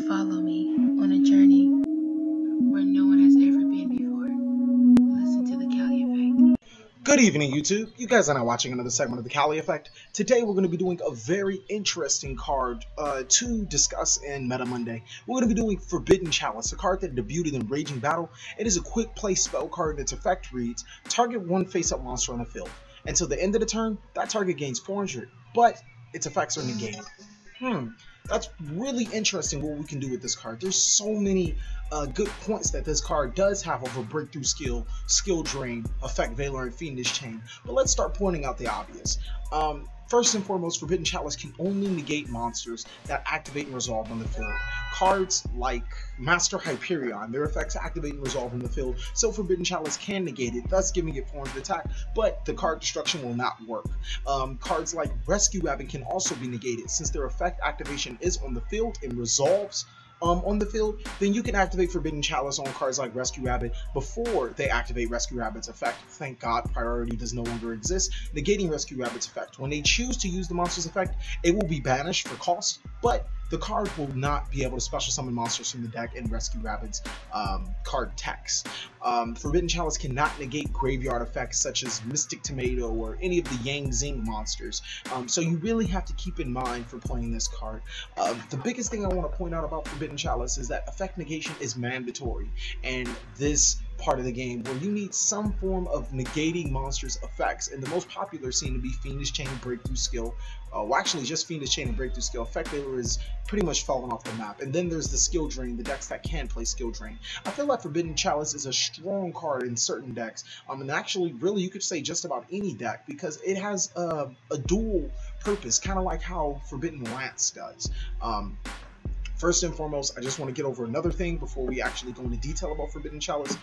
Follow me on a journey where no one has ever been before. Listen to the Cali Effect. Good evening, YouTube. You guys are now watching another segment of the Cali Effect. Today we're going to be doing a very interesting card to discuss in Meta Monday. We're going to be doing Forbidden Chalice, a card that debuted in Raging Battle. It is a quick play spell card and its effect reads, target one face-up monster on the field. Until the end of the turn, that target gains 400, but its effects are negated. That's really interesting what we can do with this card. There's so many good points that this card does have over Breakthrough Skill, Skill Drain, Effect Veiler, and Fiendish Chain. But let's start pointing out the obvious. First and foremost, Forbidden Chalice can only negate monsters that activate and resolve on the field. Cards like Master Hyperion, their effects activate and resolve in the field, so Forbidden Chalice can negate it, thus giving it 400 attack, but the card destruction will not work. Cards like Rescue Rabbit can also be negated, since their effect activation is on the field and resolves on the field, then you can activate Forbidden Chalice on cards like Rescue Rabbit before they activate Rescue Rabbit's effect. Thank God, priority does no longer exist, negating Rescue Rabbit's effect. When they choose to use the monster's effect, it will be banished for cost, but the card will not be able to special summon monsters from the deck in Rescue Rabbit's card text. Forbidden Chalice cannot negate graveyard effects such as Mystic Tomato or any of the Yang Zing monsters, so you really have to keep in mind for playing this card. The biggest thing I want to point out about Forbidden Chalice is that effect negation is mandatory, and this part of the game where you need some form of negating monsters' effects, and the most popular seem to be Fiendish Chain, Breakthrough Skill. Well, actually just Fiendish Chain and Breakthrough Skill. Effect Veiler is pretty much fallen off the map, and then there's the Skill Drain, the decks that can play Skill Drain. I feel like Forbidden Chalice is a strong card in certain decks, and actually really you could say just about any deck, because it has a dual purpose, kind of like how Forbidden Lance does. First and foremost, I just want to get over another thing before we actually go into detail about Forbidden Chalice.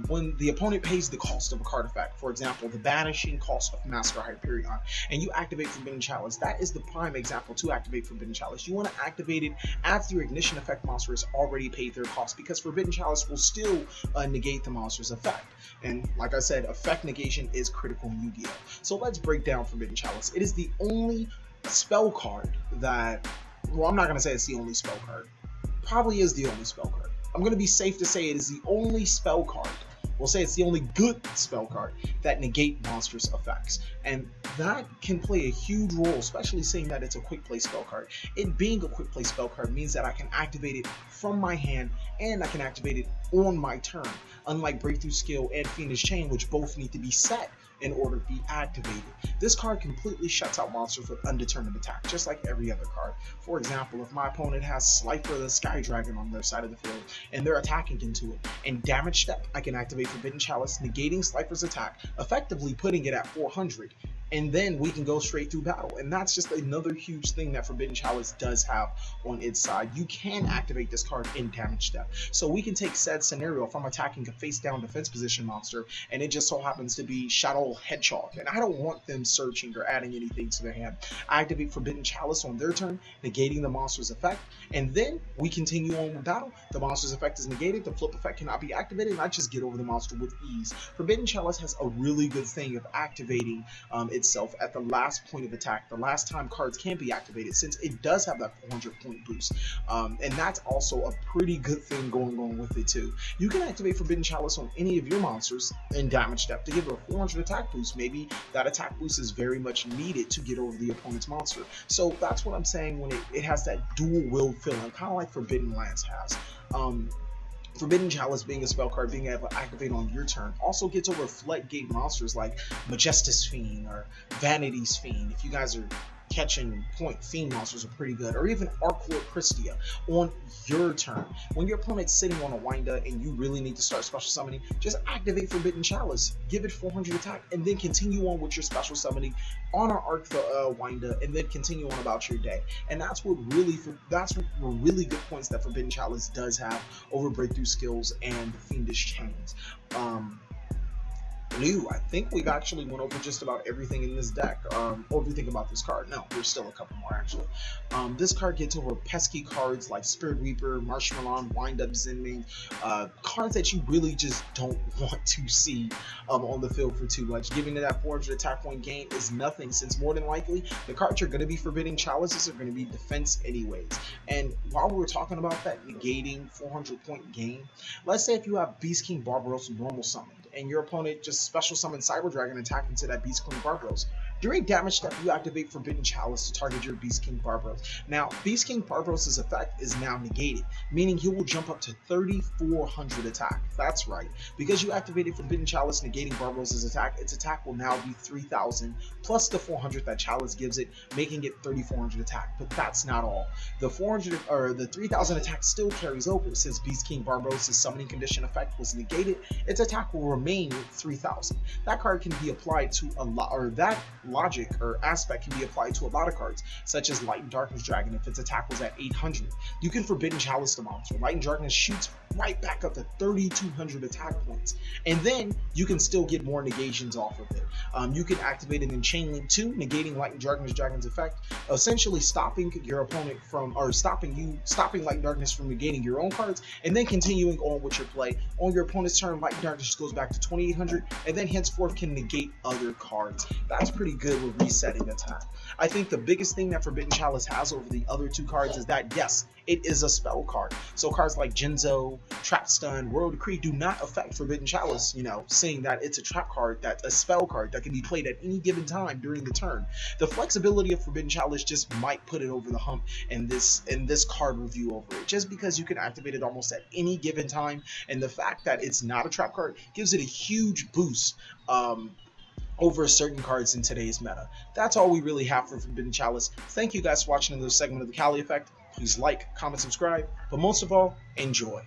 When the opponent pays the cost of a card effect, for example, the banishing cost of Master Hyperion, and you activate Forbidden Chalice, that is the prime example to activate Forbidden Chalice. You want to activate it after your Ignition effect monster has already paid their cost, because Forbidden Chalice will still negate the monster's effect. And like I said, effect negation is critical in Yu-Gi-Oh! So let's break down Forbidden Chalice. It is the only spell card that, well, I'm not going to say it's the only spell card. Probably is the only spell card. I'm going to be safe to say it is the only spell card. We'll say it's the only good spell card that negate monsters' effects. And that can play a huge role, especially saying that it's a quick play spell card. It being a quick play spell card means that I can activate it from my hand and I can activate it on my turn. Unlike Breakthrough Skill and Fiendish Chain, which both need to be set in order to be activated. This card completely shuts out monsters with undetermined attack, just like every other card. For example, if my opponent has Slifer the Sky Dragon on their side of the field, and they're attacking into it, and damage step, I can activate Forbidden Chalice, negating Slifer's attack, effectively putting it at 400, and then we can go straight through battle. And that's just another huge thing that Forbidden Chalice does have on its side. You can activate this card in damage step. So we can take said scenario if I'm attacking a face down defense position monster, and it just so happens to be Shadow Hedgehog, and I don't want them searching or adding anything to their hand. I activate Forbidden Chalice on their turn, negating the monster's effect, and then we continue on with battle. The monster's effect is negated, the flip effect cannot be activated, and I just get over the monster with ease. Forbidden Chalice has a really good thing of activating itself at the last point of attack, the last time cards can be activated, since it does have that 400 point boost, and that's also a pretty good thing going on with it too. You can activate Forbidden Chalice on any of your monsters in damage step to give it a 400 attack boost. Maybe that attack boost is very much needed to get over the opponent's monster. So that's what I'm saying when it has that dual wield feeling, kind of like Forbidden Lance has. Forbidden Chalice being a spell card, being able to activate on your turn, also gets over floodgate monsters like Majestus Fiend or Vanity's Fiend. If you guys are catching point, Fiend monsters are pretty good, or even Arc Lord Christia on your turn. When your opponent's sitting on a wind up and you really need to start special summoning, just activate Forbidden Chalice, give it 400 attack, and then continue on with your special summoning on our Arc wind up, and then continue on about your day. And that's what really good points that Forbidden Chalice does have over Breakthrough Skills and Fiendish Chains. new. I think we've actually went over just about everything in this deck, everything about this card. No, there's still a couple more actually. This card gets over pesky cards like Spirit Reaper, Marshmallow, Wind Up Zenming, cards that you really just don't want to see on the field for too much. Giving it that 400 attack point gain is nothing, since more than likely the cards you're going to be forbidding chalices are going to be defense anyways. And while we're talking about that negating 400 point gain, let's say if you have Beast King Barbaros normal summoned and your opponent just special summon Cyber Dragon attack into that Beast King Barbaros, during damage step you activate Forbidden Chalice to target your Beast King Barbaros. Now Beast King Barbaros' effect is now negated, meaning he will jump up to 3,400 attack. That's right, because you activated Forbidden Chalice negating Barbaros' attack, its attack will now be 3,000 plus the 400 that Chalice gives it, making it 3,400 attack. But that's not all. The 400 or the 3,000 attack still carries over, since Beast King Barbaros' summoning condition effect was negated. Its attack will remain with 3,000. That card can be applied to a lot, or that logic or aspect can be applied to a lot of cards, such as Light and Darkness Dragon. If its attack was at 800, you can Forbidden Chalice the monster. Light and Darkness shoots right back up to 3,200 attack points, and then you can still get more negations off of it. You can activate it in Chain Link 2, negating Light and Darkness Dragon's effect, essentially stopping your opponent from, or stopping Light and Darkness from negating your own cards, and then continuing on with your play. On your opponent's turn, Light and Darkness goes back to 2,800, and then henceforth can negate other cards. That's pretty good with resetting attack. I think the biggest thing that Forbidden Chalice has over the other two cards is that, yes, it is a spell card. So cards like Genzo, Trap Stun, Royal Decree do not affect Forbidden Chalice, you know, seeing that it's a trap card, that's a spell card that can be played at any given time during the turn. The flexibility of Forbidden Chalice just might put it over the hump in this card review over it, just because you can activate it almost at any given time, and the fact that it's not a trap card gives it a huge boost over certain cards in today's meta. That's all we really have for Forbidden Chalice. Thank you guys for watching another segment of the Cali Effect. Please like, comment, subscribe, but most of all, enjoy.